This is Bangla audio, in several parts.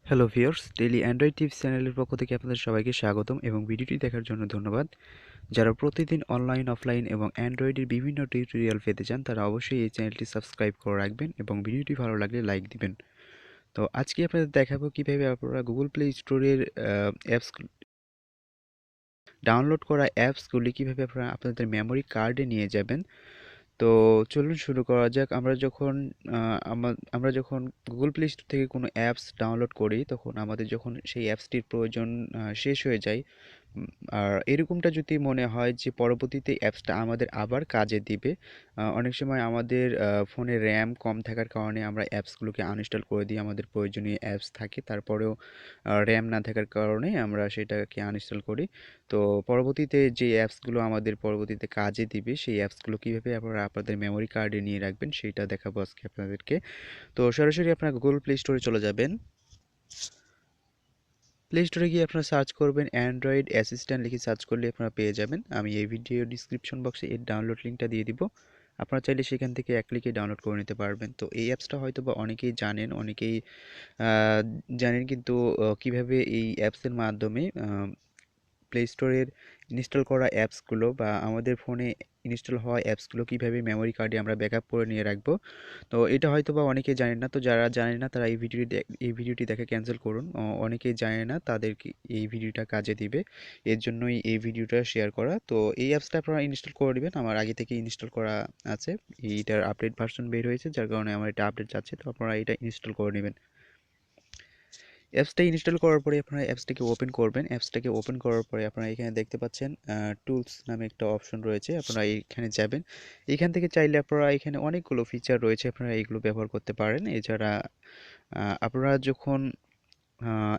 Hello viewers, daily Android tips চ্যানেলের পক্ষ থেকে আপনাদের সবাইকে স্বাগতম এবং ভিডিওটি দেখার জন্য ধন্যবাদ। যারা প্রতিদিন অনলাইন, অফলাইন এবং অ্যান্ড্রয়েডের বিভিন্ন টিউটোরিয়াল পেতে চান তারা অবশ্যই এই চ্যানেলটি সাবস্ক্রাইব করে রাখবেন এবং ভিডিওটি ভালো লাগলে লাইক দিবেন। তো আজকে আপনাদের দেখাবো কিভাবে আপনারা গুগল প্লে স্টোরের অ্যাপস ডাউনলোড করা অ্যাপসগুলি কিভাবে আপনারা আপনাদের মেমোরি কার্ডে নিয়ে যাবেন। তো চলুন শুরু করা যাক। আমরা যখন গুগল প্লে স্টোর থেকে কোনো অ্যাপস ডাউনলোড করি তখন আমাদের যখন সেই অ্যাপসটির প্রয়োজন শেষ হয়ে যায়, আর এরকমটা যদি মনে হয় যে পরবর্তীতে অ্যাপসটা আমাদের আবার কাজে দিবে, অনেক সময় আমাদের ফোনে র্যাম কম থাকার কারণে আমরা অ্যাপসগুলোকে আনইনস্টল করে দিই। আমাদের প্রয়োজনীয় অ্যাপস থাকে তারপরেও র্যাম না থাকার কারণে আমরা সেটাকে আনইনস্টল করি। তো পরবর্তীতে যে অ্যাপসগুলো আমাদের পরবর্তীতে কাজে দিবে সেই অ্যাপসগুলো কীভাবে আপনারা আপনাদের মেমোরি কার্ডে নিয়ে রাখবেন সেইটা দেখাবো আজকে আপনাদেরকে। তো সরাসরি আপনারা গুগল প্লে স্টোরে চলে যাবেন। প্লে স্টোরে গিয়ে আপনারা সার্চ করবেন অ্যান্ড্রয়েড অ্যাসিস্ট্যান্ট লিখে সার্চ করলে আপনারা পেয়ে যাবেন। আমি এই ভিডিও ডিসক্রিপশন বক্সে এর ডাউনলোড লিঙ্কটা দিয়ে দিব। আপনারা চাইলে সেখান থেকে এক ক্লিকে ডাউনলোড করে নিতে পারবেন। তো এই অ্যাপসটা হয়তো বা অনেকেই জানেন, অনেকেই জানেন, কিন্তু কিভাবে এই অ্যাপসের মাধ্যমে প্লে স্টোরের ইনস্টল করা অ্যাপসগুলো বা আমাদের ফোনে ইনস্টল হওয়া অ্যাপসগুলো কীভাবে মেমোরি কার্ডে আমরা ব্যাকআপ করে নিয়ে রাখবো। তো এটা হয়তো বা অনেকে জানেন না। তো যারা জানেন না তারা এই ভিডিওটি দেখে ক্যান্সেল করুন। অনেকেই জানে না, তাদেরকে এই ভিডিওটা কাজে দিবে, এর জন্যই এই ভিডিওটা শেয়ার করা। তো এই অ্যাপসটা আপনারা ইনস্টল করে নেবেন। আমার আগে থেকে ইনস্টল করা আছে, এইটার আপডেট ভার্সন বের হয়েছে যার কারণে আমার এটা আপডেট যাচ্ছে। তো আপনারা এটা ইনস্টল করে নেবেন। অ্যাপসটা ইনস্টল করার পরে আপনারা অ্যাপসটাকে ওপেন করবেন। অ্যাপসটাকে ওপেন করার পরে আপনারা এখানে দেখতে পাচ্ছেন টুলস নামে একটা অপশন রয়েছে, আপনারা এইখানে যাবেন। এখান থেকে চাইলে আপনারা এখানে অনেকগুলো ফিচার রয়েছে, আপনারা এইগুলো ব্যবহার করতে পারেন। এছাড়া আপনারা যখন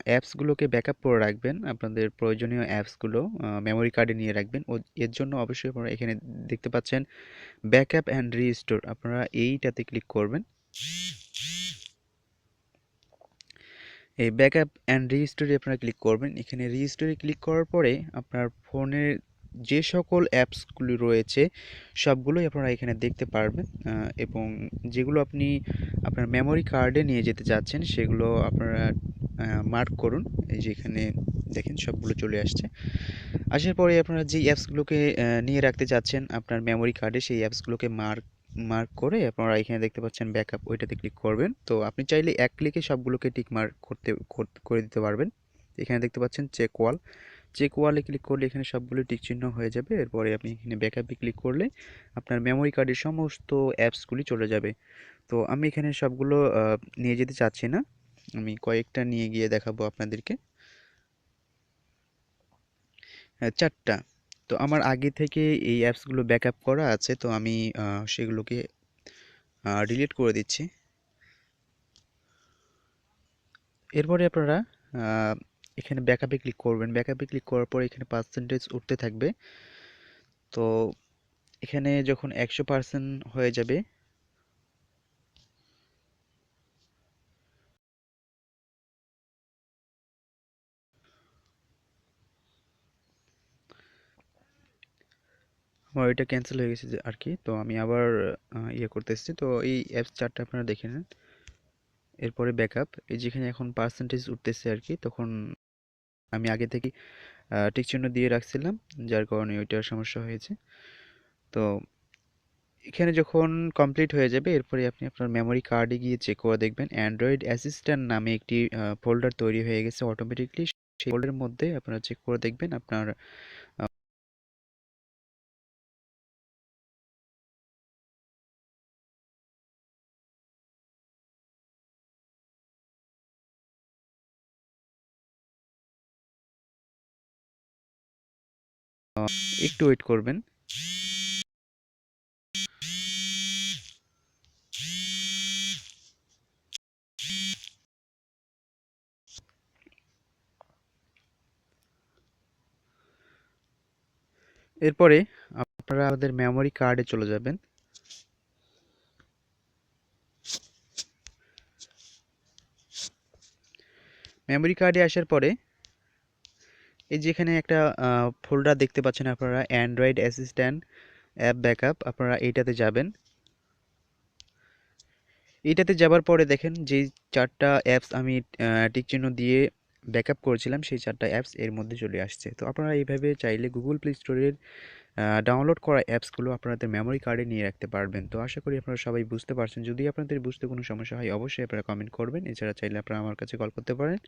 অ্যাপসগুলোকে ব্যাকআপ করে রাখবেন, আপনাদের প্রয়োজনীয় অ্যাপসগুলো মেমোরি কার্ডে নিয়ে রাখবেন। এর জন্য অবশ্যই আপনারা এখানে দেখতে পাচ্ছেন ব্যাকআপ অ্যান্ড রিস্টোর, আপনারা এইটাতে ক্লিক করবেন। এই ব্যাকআপ অ্যান্ড রিস্টোরে আপনারা ক্লিক করবেন। এখানে রিস্টোরে ক্লিক করার পরে আপনার ফোনের যে সকল অ্যাপসগুলি রয়েছে সবগুলোই আপনারা এখানে দেখতে পারবেন, এবং যেগুলো আপনি আপনার মেমোরি কার্ডে নিয়ে যেতে চাচ্ছেন সেগুলো আপনারা মার্ক করুন। এই যে এখানে দেখেন সবগুলো চলে আসছে। আসার পরে আপনারা যে অ্যাপসগুলোকে নিয়ে রাখতে চাচ্ছেন আপনার মেমোরি কার্ডে সেই অ্যাপসগুলোকে মার্ক মার্ক করে আপনারা এখানে দেখতে পাচ্ছেন ব্যাকআপ, ওইটাতে ক্লিক করবেন। তো আপনি চাইলে এক ক্লিকে সবগুলোকে টিক মার্ক করে দিতে পারবেন। এখানে দেখতে পাচ্ছেন চেক ওয়ালে ক্লিক করলে এখানে সবগুলো টিক চিহ্ন হয়ে যাবে। এরপরে আপনি এখানে ব্যাকআপে ক্লিক করলে আপনার মেমোরি কার্ডের সমস্ত অ্যাপসগুলি চলে যাবে। তো আমি এখানে সবগুলো নিয়ে যেতে চাচ্ছি না, আমি কয়েকটা নিয়ে গিয়ে দেখাবো আপনাদেরকে। হ্যাঁ, ৪ টা। তো আমার আগে থেকে এই অ্যাপসগুলো ব্যাকআপ করা আছে, তো আমি সেগুলোকে ডিলিট করে দিচ্ছি। এরপরে আপনারা এখানে ব্যাকআপে ক্লিক করবেন। ব্যাকআপে ক্লিক করার পর এখানে পার্সেন্টেজ উঠতে থাকবে। তো এখানে যখন 100% হয়ে যাবে আমার এটা ক্যান্সেল হয়ে গেছে যে আর কি। তো আমি আবার ইয়ে করতেছি। তো এই অ্যাপস 4টা আপনারা দেখে নেন। এরপরে ব্যাকআপ, এই যেখানে এখন পার্সেন্টেজ উঠতেছে আর কি, তখন আমি আগে থেকে টিক চিহ্ন দিয়ে রাখছিলাম যার কারণে ওইটার সমস্যা হয়েছে। তো এখানে যখন কমপ্লিট হয়ে যাবে এরপরে আপনি আপনার মেমোরি কার্ডে গিয়ে চেক করে দেখবেন অ্যান্ড্রয়েড অ্যাসিস্ট্যান্ট নামে একটি ফোল্ডার তৈরি হয়ে গেছে অটোমেটিকলি। সেই ফোল্ডারের মধ্যে আপনারা চেক করে দেখবেন আপনার একটু ওয়েট করবেন। এরপরে আপনারা আমাদের মেমোরি কার্ডে চলে যাবেন। মেমোরি কার্ডে আসার পরে এই যে এখানে একটা ফোল্ডার দেখতে পাচ্ছেন আপনারা অ্যান্ড্রয়েড অ্যাসিস্ট্যান্ট অ্যাপ ব্যাকআপ, আপনারা এইটাতে যাবেন। এটাতে যাবার পরে দেখেন যেই ৪ টা অ্যাপস আমি টিক চিহ্ন দিয়ে ব্যাকআপ করেছিলাম সেই ৪ টা অ্যাপস এর মধ্যে চলে আসছে। তো আপনারা এইভাবে চাইলে Google Play Store এর ডাউনলোড করা অ্যাপসগুলো আপনাদের মেমোরি কার্ডে নিয়ে রাখতে পারবেন। তো আশা করি আপনারা সবাই বুঝতে পারছেন। যদি আপনাদের বুঝতে কোনো সমস্যা হয় অবশ্যই আপনারা কমেন্ট করবেন। এছাড়া চাইলে আপনারা আমার কাছে কল করতে পারেন।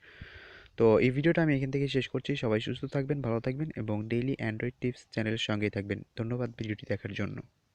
তো এই ভিডিওটা আমি এখান থেকে শেষ করছি। সবাই সুস্থ থাকবেন, ভালো থাকবেন এবং ডেইলি অ্যান্ড্রয়েড টিপস চ্যানেলের সঙ্গেই থাকবেন। ধন্যবাদ ভিডিওটি দেখার জন্য।